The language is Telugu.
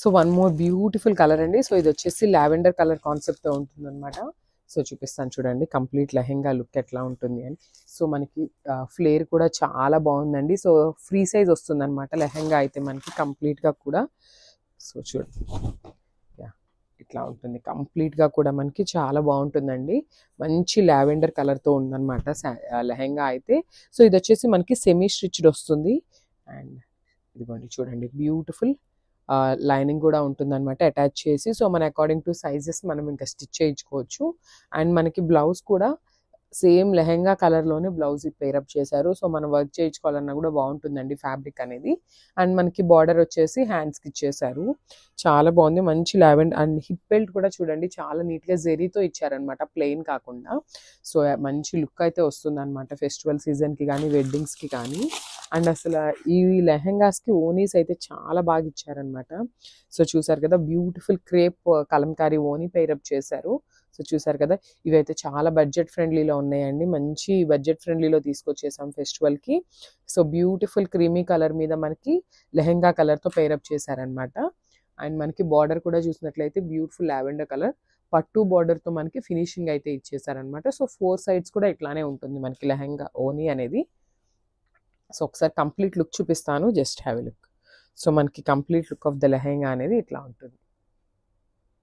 So one more beautiful colour అండి. సో ఇది వచ్చేసి లావెండర్ కలర్ కాన్సెప్ట్తో ఉంటుంది అనమాట. సో చూపిస్తాను చూడండి కంప్లీట్ లెహెంగా లుక్ ఎట్లా ఉంటుంది అని. సో మనకి ఫ్లేర్ కూడా చాలా బాగుందండి. సో ఫ్రీ సైజ్ వస్తుంది అనమాట లెహెంగా అయితే మనకి కంప్లీట్గా కూడా. సో చూడండి ఇట్లా ఉంటుంది కంప్లీట్గా కూడా మనకి చాలా బాగుంటుందండి. మంచి లావెండర్ కలర్తో ఉందన్నమాట లెహెంగా అయితే. సో ఇది వచ్చేసి మనకి సెమీ స్టిచ్డ్ వస్తుంది. అండ్ ఇదిగోండి చూడండి బ్యూటిఫుల్ లైనింగ్ కూడా ఉంటుందన్నమాట అటాచ్ చేసి. సో మన అకార్డింగ్ టు సైజెస్ మనం ఇంకా స్టిచ్ చేయించుకోవచ్చు. అండ్ మనకి బ్లౌజ్ కూడా సేమ్ లెహెంగా కలర్లోనే బ్లౌజ్ పేరప్ చేశారు. సో మనం వర్క్ చేయించుకోవాలన్నా కూడా బాగుంటుందండి ఫ్యాబ్రిక్ అనేది. అండ్ మనకి బార్డర్ వచ్చేసి హ్యాండ్స్కి ఇచ్చేసారు. చాలా బాగుంది మంచి లావెండర్. అండ్ హిప్ బెల్ట్ కూడా చూడండి చాలా నీట్గా జెరీతో ఇచ్చారనమాట ప్లెయిన్ కాకుండా. సో మంచి లుక్ అయితే వస్తుంది అనమాట ఫెస్టివల్ సీజన్కి కానీ వెడ్డింగ్స్కి కానీ. అండ్ అసలు ఈ లెహెంగాస్కి ఓనీస్ అయితే చాలా బాగా ఇచ్చారనమాట. సో చూసారు కదా బ్యూటిఫుల్ క్రేప్ కలంకారీ ఓనీ పేరప్ చేశారు. సో చూసారు కదా ఇవైతే చాలా బడ్జెట్ ఫ్రెండ్లీలో ఉన్నాయండి. మంచి బడ్జెట్ ఫ్రెండ్లీలో తీసుకొచ్చేసాం ఫెస్టివల్కి. సో బ్యూటిఫుల్ క్రీమీ కలర్ మీద మనకి లెహెంగా కలర్తో పేరప్ చేశారనమాట. అండ్ మనకి బార్డర్ కూడా చూసినట్లయితే బ్యూటిఫుల్ లావెండర్ కలర్ పట్టు బార్డర్తో మనకి ఫినిషింగ్ అయితే ఇచ్చేసారనమాట. సో 4 సైడ్స్ కూడా ఇట్లానే ఉంటుంది మనకి లెహెంగా ఓనీ అనేది. సో ఒకసారి కంప్లీట్ లుక్ చూపిస్తాను, just have a look. So మనకి complete look of the lehenga అనేది ఇట్లా ఉంటుంది.